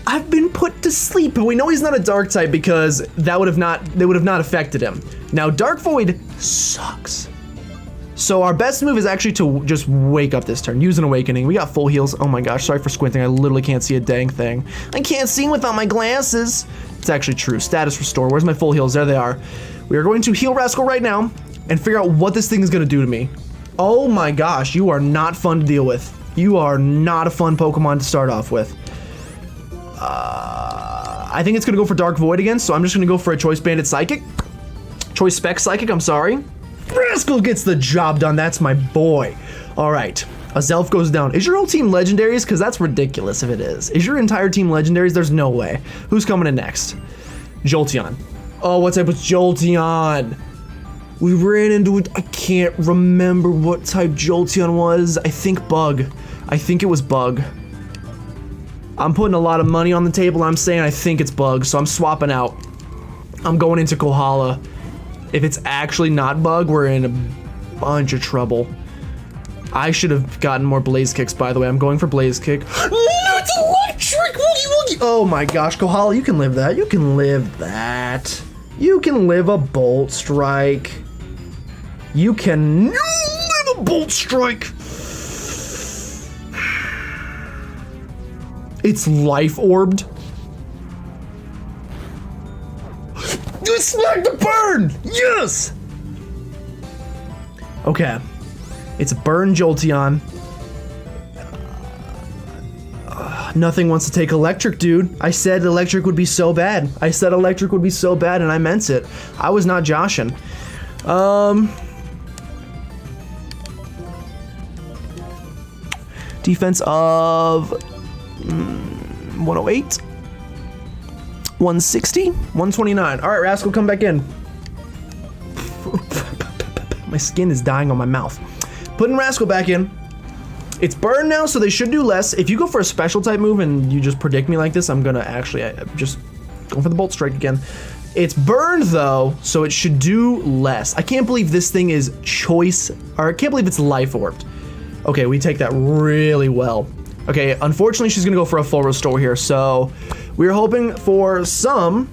I've been put to sleep, but we know he's not a dark type because that would have not affected him. Now Dark Void sucks. So our best move is actually to just wake up this turn. Use an awakening. We got full heals. Oh my gosh, sorry for squinting. I literally can't see a dang thing. I can't see without my glasses. It's actually true. Status restore. Where's my full heals? There they are. We are going to heal Rascal right now and figure out what this thing is gonna do to me. Oh my gosh, you are not fun to deal with. You are not a fun Pokemon to start off with. I think it's gonna go for Dark Void again, so I'm just gonna go for a Choice Banded Psychic. Choice Spec Psychic, I'm sorry. Rascal gets the job done, that's my boy. All right, Azelf goes down. Is your whole team legendaries? Because that's ridiculous if it is. Is your entire team legendaries? There's no way. Who's coming in next? Jolteon. Oh, what type was Jolteon? We ran into it. I can't remember what type Jolteon was. I think Bug. I think it was Bug. I'm putting a lot of money on the table. I'm saying I think it's Bug, so I'm swapping out. I'm going into Kohala. If it's actually not Bug, we're in a bunch of trouble. I should have gotten more Blaze Kicks, by the way. I'm going for Blaze Kick. No, it's electric! Woogie woogie! Oh my gosh, Kohala, you can live that. You can live that. You can live a Bolt Strike. You can live a Bolt Strike. It's life orbed. You smacked the burn! Yes! Okay. It's a burn Jolteon. Nothing wants to take electric, dude. I said electric would be so bad. I said electric would be so bad, and I meant it. I was not joshing. Defense of 108. 160, 129. All right, Rascal, come back in. My skin is dying on my mouth. Putting Rascal back in. It's burn now, so they should do less. If you go for a special type move and you just predict me like this, I'm gonna actually just go for the Bolt Strike again. It's burned though, so it should do less. I can't believe this thing is choice, or I can't believe it's life orbed. Okay, we take that really well. Okay, unfortunately, she's gonna go for a full restore here, so we're hoping for some.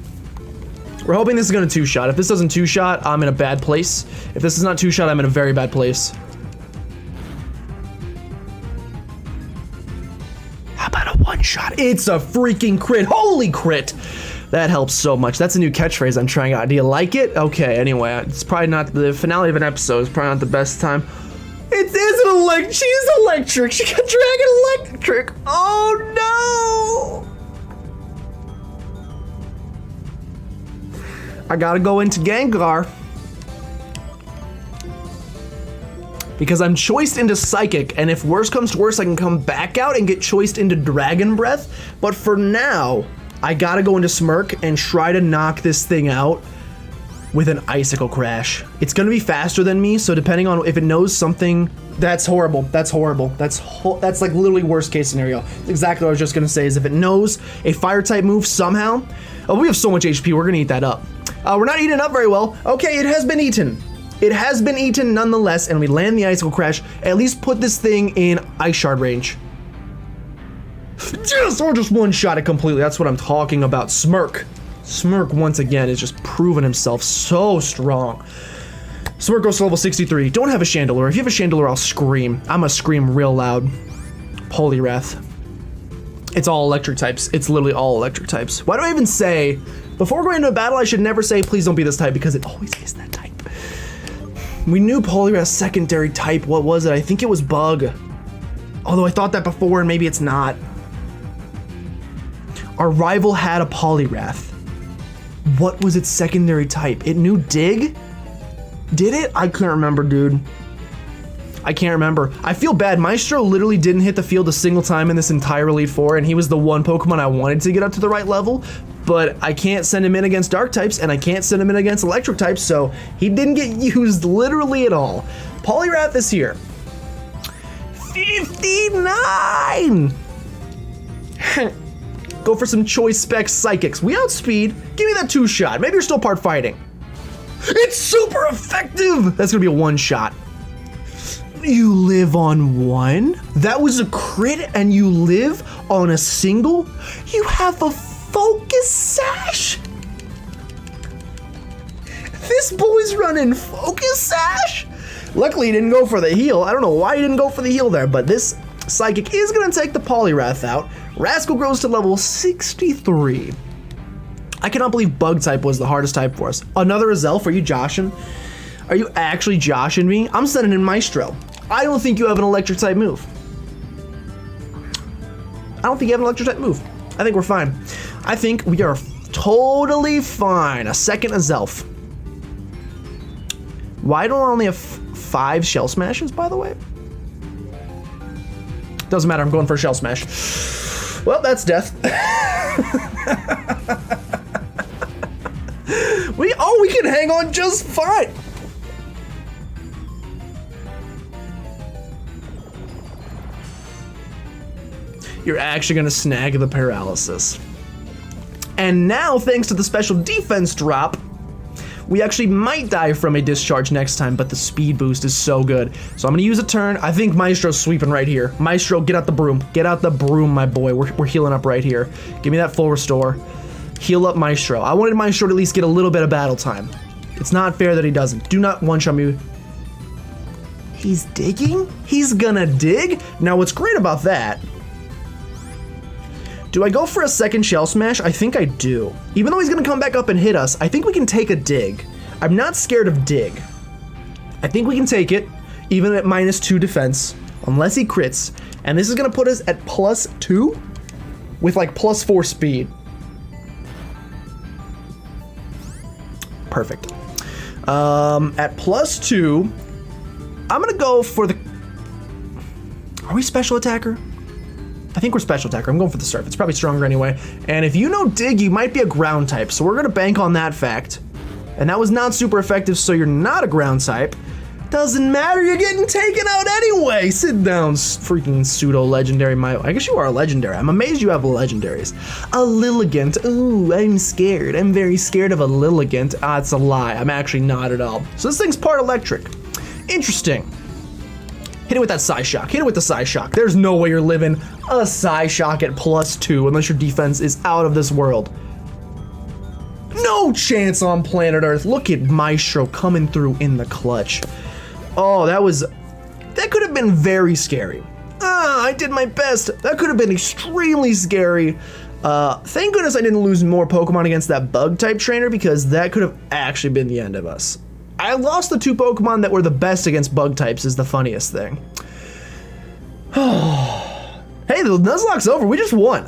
We're hoping this is gonna 2-shot. If this doesn't 2-shot, I'm in a bad place. If this is not 2-shot, I'm in a very bad place. How about a 1-shot? It's a freaking crit. Holy crit! That helps so much. That's a new catchphrase I'm trying out. Do you like it? Okay, anyway, it's probably not the finale of an episode. It's probably not the best time. It is an electric. She's electric. She got Dragon Electric. Oh no! I gotta go into Gengar because I'm choiced into Psychic, and if worse comes to worse, I can come back out and get choiced into Dragon Breath. But for now, I gotta go into Smirk and try to knock this thing out. with an icicle crash. It's gonna be faster than me, so depending on if it knows something, that's horrible. That's horrible. That's like literally worst case scenario. Exactly what I was just gonna say is if it knows a fire type move somehow, oh, we have so much HP, we're gonna eat that up. We're not eating it up very well. Okay, it has been eaten. It has been eaten nonetheless, and we land the icicle crash. At least put this thing in ice shard range. Yes, or just one shot it completely. That's what I'm talking about. Smirk. Smirk once again is just proven himself so strong. Smirk goes to level 63. Don't have a Chandelure. If you have a Chandelure, I'll scream. I'm gonna scream real loud. Poliwrath. It's all electric types. It's literally all electric types. Why do I even say, before going into a battle, I should never say, please don't be this type, because it always is that type. We knew Poliwrath's secondary type. What was it? I think it was Bug. Although I thought that before, and maybe it's not. Our rival had a Poliwrath. What was its secondary type? It knew Dig? Did it? I can't remember, dude. I can't remember. I feel bad. Maestro literally didn't hit the field a single time in this entire Elite Four, and he was the one Pokemon I wanted to get up to the right level, but I can't send him in against Dark types, and I can't send him in against Electric types, so he didn't get used literally at all. Poliwrath is here. 59! Go for some choice spec psychics. We outspeed. Give me that 2-shot. Maybe you're still part fighting. It's super effective. That's gonna be a 1-shot. You live on 1? That was a crit and you live on a single? You have a focus sash? This boy's running focus sash? Luckily he didn't go for the heal. I don't know why he didn't go for the heal there, but this Psychic is gonna take the Poliwrath out. Rascal grows to level 63. I cannot believe Bug type was the hardest type for us. Another Azelf, are you joshing? Are you actually joshing me? I'm sending in Maestro. I don't think you have an electric type move. I don't think you have an electric type move. I think we're fine. I think we are totally fine. A second Azelf. Why don't I only have 5 Shell Smashes, by the way? Doesn't matter, I'm going for a Shell Smash. Well, that's death. we can hang on just fine. You're actually gonna snag the paralysis. And now, thanks to the special defense drop, we actually might die from a discharge next time, but the speed boost is so good. So I'm gonna use a turn. I think Maestro's sweeping right here. Maestro, get out the broom. Get out the broom, my boy. We're healing up right here. Give me that full restore. Heal up Maestro. I wanted Maestro to at least get a little bit of battle time. It's not fair that he doesn't. Do not one-shot me. He's digging? He's gonna dig? Now what's great about that, do I go for a second Shell Smash? I think I do. Even though he's gonna come back up and hit us, I think we can take a dig. I'm not scared of dig. I think we can take it, even at -2 defense, unless he crits. And this is gonna put us at +2 with like +4 speed. Perfect. At +2, I'm gonna go for the, are we special attacker? I think we're special attacker. I'm going for the surf. It's probably stronger anyway. And if you know dig, you might be a ground type. So we're gonna bank on that fact. And that was not super effective, so you're not a ground type. Doesn't matter, you're getting taken out anyway. Sit down, freaking pseudo legendary. I guess you are a legendary. I'm amazed you have legendaries. A Lilligant. Ooh, I'm scared. I'm very scared of a Lilligant. Ah, it's a lie. I'm actually not at all. So this thing's part electric. Interesting. Hit it with that Psyshock. Hit it with the Psyshock. There's no way you're living a Psyshock at +2 unless your defense is out of this world. No chance on planet Earth. Look at Maestro coming through in the clutch. Oh, that could have been very scary. I did my best. That could have been extremely scary. Thank goodness I didn't lose more Pokemon against that Bug type trainer, because that could have actually been the end of us. I lost the 2 Pokemon that were the best against Bug types is the funniest thing. Hey, the Nuzlocke's over. We just won.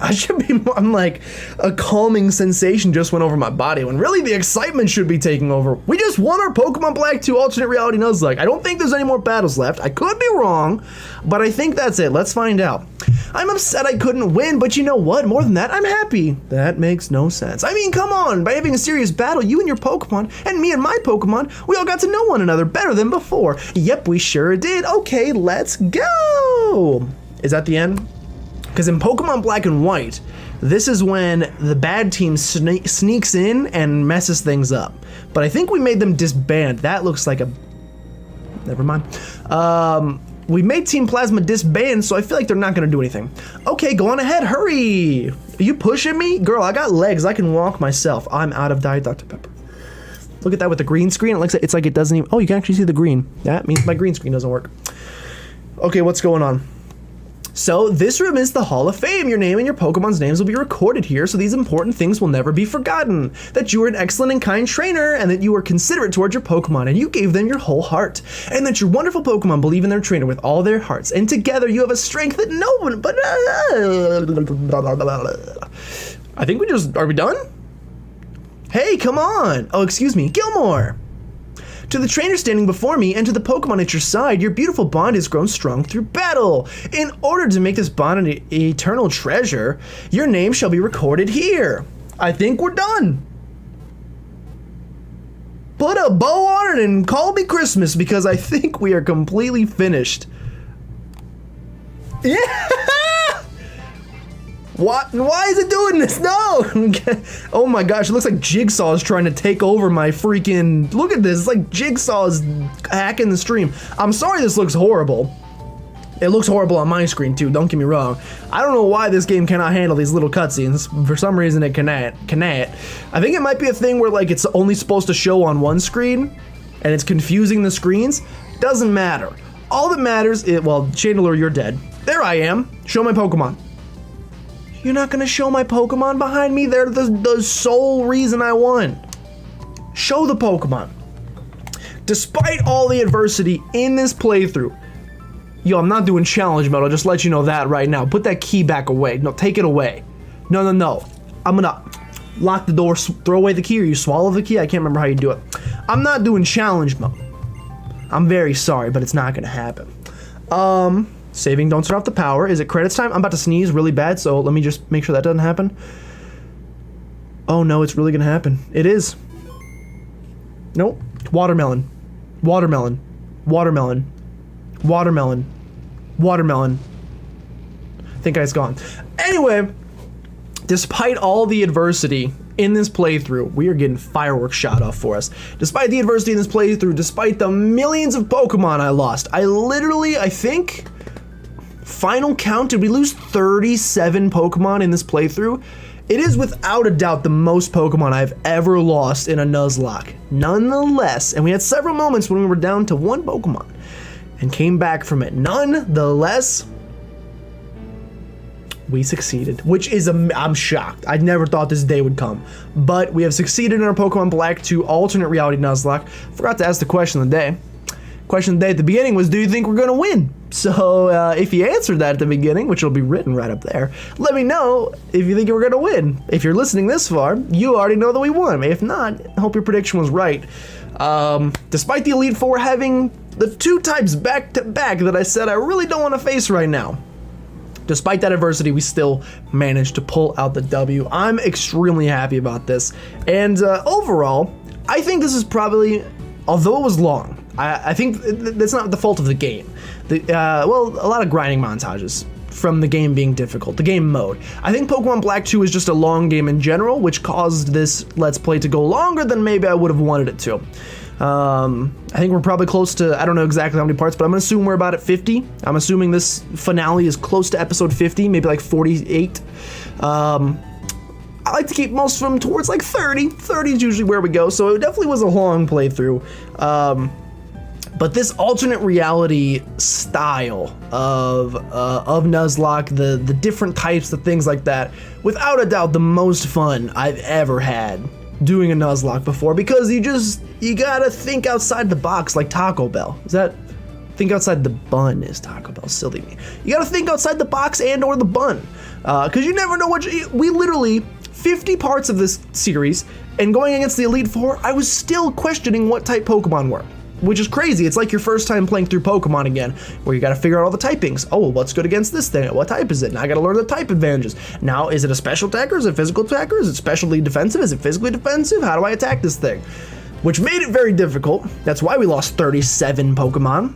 I'm like, a calming sensation just went over my body when really the excitement should be taking over. We just won our Pokemon Black 2 Alternate Reality Nuzlocke. I don't think there's any more battles left. I could be wrong, but I think that's it. Let's find out. I'm upset I couldn't win, but you know what? More than that, I'm happy. That makes no sense. I mean, come on. By having a serious battle, you and your Pokemon, and me and my Pokemon, we all got to know one another better than before. Yep, we sure did. Okay, let's go. Is that the end? Because in Pokemon Black and White, this is when the bad team sneaks in and messes things up. But I think we made them disband. That looks like a... Never mind. We made Team Plasma disband, so I feel like they're not gonna do anything. Okay, go on ahead, hurry! Are you pushing me? Girl, I got legs, I can walk myself. I'm out of Diet Dr. Pepper. Look at that with the green screen. It looks like, it's like it doesn't even... Oh, you can actually see the green. That means my green screen doesn't work. Okay, what's going on? So this room is the Hall of Fame. Your name and your Pokemon's names will be recorded here, so these important things will never be forgotten. That you were an excellent and kind trainer, and that you were considerate towards your Pokemon, and you gave them your whole heart. And that your wonderful Pokemon believe in their trainer with all their hearts. And together you have a strength that no one but... I think we just... Are we done? Hey, come on! Oh, excuse me, Gilmore! To the trainer standing before me and to the Pokemon at your side, your beautiful bond has grown strong through battle. In order to make this bond an eternal treasure, your name shall be recorded here. I think we're done. Put a bow on it and call me Christmas because I think we are completely finished. Yeah! What? Why is it doing this? No! Oh my gosh, it looks like Jigsaw is trying to take over my freaking... Look at this, it's like Jigsaw is hacking the stream. I'm sorry this looks horrible. It looks horrible on my screen too, don't get me wrong. I don't know why this game cannot handle these little cutscenes. For some reason it cannot. I think it might be a thing where like it's only supposed to show on one screen and it's confusing the screens. Doesn't matter. All that matters is... Well, Chandler, you're dead. There I am. Show my Pokemon. You're not gonna show my Pokemon behind me? They're the sole reason I won. Show the Pokemon. Despite all the adversity in this playthrough, yo, I'm not doing challenge mode, I'll just let you know that right now. Put that key back away. No, take it away. No. I'm gonna lock the door, throw away the key, or you swallow the key? I can't remember how you do it. I'm not doing challenge mode. I'm very sorry, but it's not gonna happen. Saving, don't turn off the power. Is it credits time? I'm about to sneeze really bad, so let me just make sure that doesn't happen. Oh no, it's really gonna happen. It is. Nope. Watermelon. Watermelon. Watermelon. Watermelon. Watermelon. I think it's gone. Anyway, despite all the adversity in this playthrough, we are getting fireworks shot off for us. Despite the adversity in this playthrough, despite the millions of Pokemon I lost, I think... Final count, did we lose 37 Pokemon in this playthrough? It is without a doubt the most Pokemon I've ever lost in a Nuzlocke. Nonetheless, and we had several moments when we were down to one Pokemon and came back from it. Nonetheless, we succeeded, which is, I'm shocked. I never thought this day would come. But we have succeeded in our Pokemon Black 2 Alternate Reality Nuzlocke. Forgot to ask the question of the day. Question of the day at the beginning was, do you think we're gonna win? So if you answered that at the beginning, which will be written right up there, let me know if you think we're gonna win. If you're listening this far, you already know that we won. If not, I hope your prediction was right. Despite the Elite Four having the two types back to back that I said I really don't want to face right now, despite that adversity, we still managed to pull out the W. I'm extremely happy about this. And overall, I think this is probably, although it was long, I think that's not the fault of the game. Well, a lot of grinding montages from the game being difficult, the game mode. I think Pokemon Black 2 is just a long game in general, which caused this Let's Play to go longer than maybe I would have wanted it to. I think we're probably close to, I don't know exactly how many parts, but I'm gonna assume we're about at 50. I'm assuming this finale is close to episode 50, maybe like 48. I like to keep most of them towards like 30. 30 is usually where we go, so it definitely was a long playthrough. But this alternate reality style of Nuzlocke, the different types, the things like that, without a doubt the most fun I've ever had doing a Nuzlocke before, because you gotta think outside the box like Taco Bell. Think outside the bun is Taco Bell, silly me. You gotta think outside the box and or the bun, because you never know we literally, 50 parts of this series, and going against the Elite Four, I was still questioning what type Pokemon were. which is crazy. It's like your first time playing through Pokemon again, where you got to figure out all the typings. Oh, well, what's good against this thing? What type is it? Now I got to learn the type advantages. Now, is it a special attacker? Is it physical attacker? Is it specially defensive? Is it physically defensive? How do I attack this thing? Which made it very difficult. That's why we lost 37 Pokemon.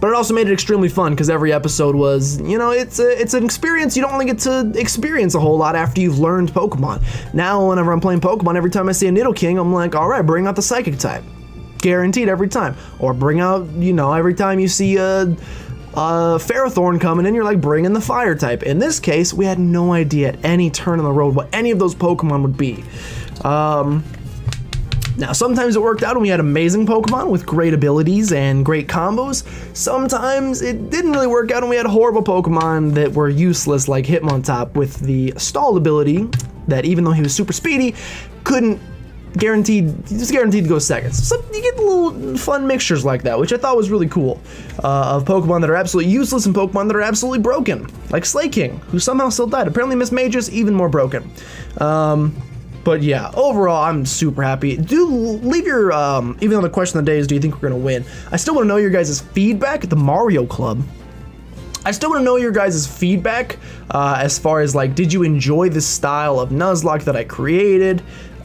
But it also made it extremely fun because every episode was, you know, it's an experience you don't only get to experience a whole lot after you've learned Pokemon. Now, whenever I'm playing Pokemon, every time I see a Nidoking, I'm like, all right, bring out the Psychic type. Guaranteed every time. Or bring out, you know, every time you see a Ferrothorn coming in, you're like, bring in the Fire type. In this case, we had no idea at any turn in the road what any of those Pokemon would be. Now, sometimes it worked out and we had amazing Pokemon with great abilities and great combos. Sometimes it didn't really work out and we had horrible Pokemon that were useless, like Hitmontop with the stalled ability that, even though he was super speedy, couldn't just guaranteed to go seconds. So you get little fun mixtures like that, which I thought was really cool, of Pokemon that are absolutely useless and Pokemon that are absolutely broken, like Slaking, who somehow still died. Apparently Miss Magus, even more broken. But yeah, overall, I'm super happy. Do leave your, even though the question of the day is, do you think we're gonna win? I still wanna know your guys' feedback at the Mario Club. I still want to know your guys' feedback as far as, like, did you enjoy this style of Nuzlocke that I created?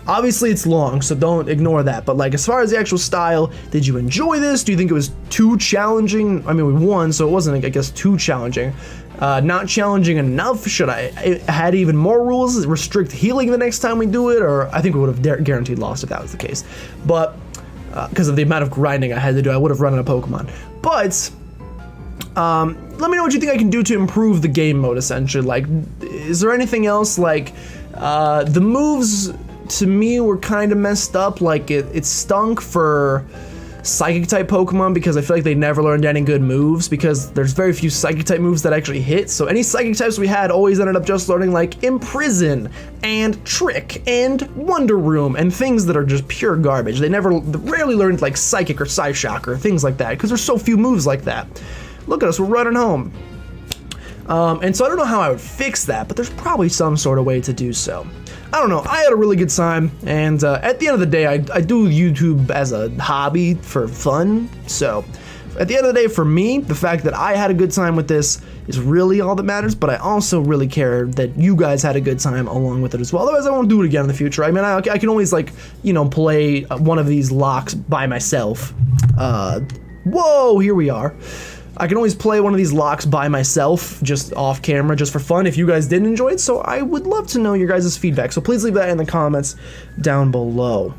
Obviously it's long, so don't ignore that, but like, as far as the actual style, did you enjoy this? Do you think it was too challenging? I mean, we won, so it wasn't, I guess, too challenging. Not challenging enough? Should I had even more rules? Restrict healing the next time we do it? Or I think we would have guaranteed lost if that was the case. But because of the amount of grinding I had to do, I would have run out of Pokemon. But let me know what you think I can do to improve the game mode, essentially. Like, is there anything else? Like, the moves to me were kind of messed up. Like, it stunk for Psychic type Pokemon because I feel like they never learned any good moves, because there's very few Psychic type moves that actually hit. So any Psychic types we had always ended up just learning like Imprison and Trick and Wonder Room and things that are just pure garbage. They rarely learned like Psychic or Psyshock or things like that because there's so few moves like that. Look at us, we're running home. And so I don't know how I would fix that, but there's probably some sort of way to do so. I don't know, I had a really good time, and at the end of the day, I do YouTube as a hobby for fun, so at the end of the day, for me, the fact that I had a good time with this is really all that matters, but I also really care that you guys had a good time along with it as well. Otherwise, I won't do it again in the future. I mean, I can always, like, you know, play one of these locks by myself. Whoa, here we are. I can always play one of these locks by myself, just off camera, just for fun, if you guys didn't enjoy it, so I would love to know your guys' feedback, so please leave that in the comments down below.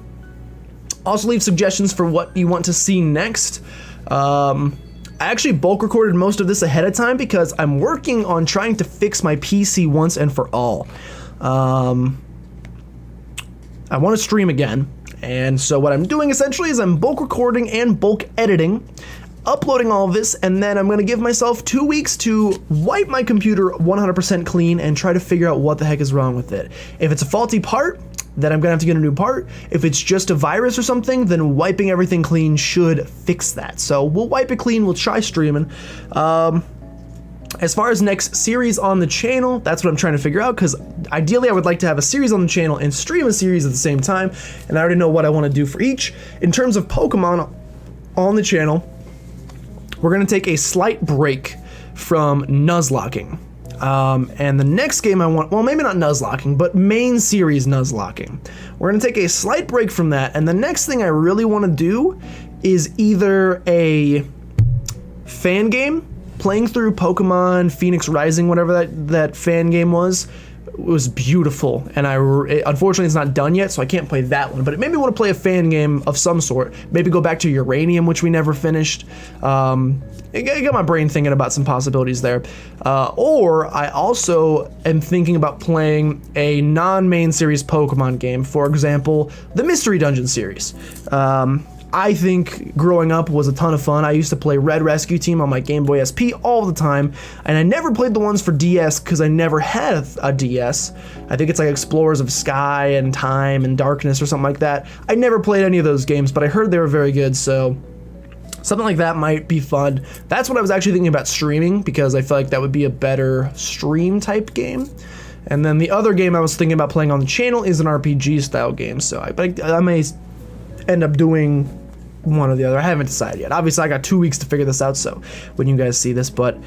Also leave suggestions for what you want to see next. I actually bulk recorded most of this ahead of time because I'm working on trying to fix my PC once and for all. I want to stream again, and so what I'm doing essentially is I'm bulk recording and bulk editing, uploading all of this, and then I'm going to give myself 2 weeks to wipe my computer 100% clean and try to figure out what the heck is wrong with it. If it's a faulty part, then I'm going to have to get a new part. If it's just a virus or something, then wiping everything clean should fix that. So we'll wipe it clean, we'll try streaming. As far as next series on the channel, that's what I'm trying to figure out, because ideally I would like to have a series on the channel and stream a series at the same time, and I already know what I want to do for each. In terms of Pokemon on the channel, we're going to take a slight break from Nuzlocking. And the next game I want, well, maybe not Nuzlocking, but main series Nuzlocking. We're going to take a slight break from that, and the next thing I really want to do is either a fan game, playing through Pokemon Phoenix Rising, whatever that fan game was. It was beautiful, and unfortunately it's not done yet, so I can't play that one, but it made me want to play a fan game of some sort. Maybe go back to Uranium, which we never finished. It got my brain thinking about some possibilities there. Or I also am thinking about playing a non-main series Pokemon game, for example, the Mystery Dungeon series. I think growing up was a ton of fun. I used to play Red Rescue Team on my Game Boy SP all the time, and I never played the ones for DS because I never had a DS. I think it's like Explorers of Sky and Time and Darkness or something like that. I never played any of those games, but I heard they were very good, so something like that might be fun. That's what I was actually thinking about streaming, because I feel like that would be a better stream type game. And then the other game I was thinking about playing on the channel is an RPG style game, so I may end up doing one or the other. I haven't decided yet. Obviously, I got 2 weeks to figure this out, so when you guys see this, but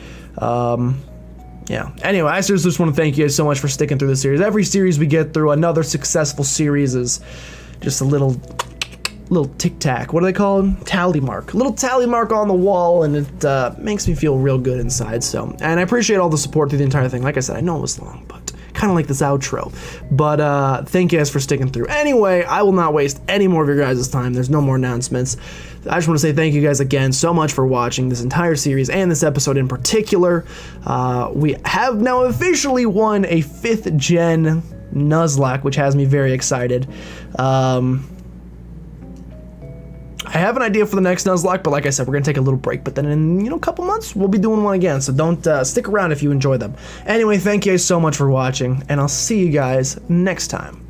yeah. Anyway, I seriously just want to thank you guys so much for sticking through the series. Every series we get through, another successful series is just a little tic-tac. What do they call them? Tally mark. A little tally mark on the wall, and it makes me feel real good inside. So, and I appreciate all the support through the entire thing. Like I said, I know it was long, but kind of like this outro. But thank you guys for sticking through. Anyway, I will not waste any more of your guys' time. There's no more announcements. I just want to say thank you guys again so much for watching this entire series and this episode in particular. We have now officially won a 5th gen Nuzlocke, which has me very excited. I have an idea for the next Nuzlocke, but like I said, we're going to take a little break. But then in, a couple months, we'll be doing one again. So don't stick around if you enjoy them. Anyway, thank you guys so much for watching, and I'll see you guys next time.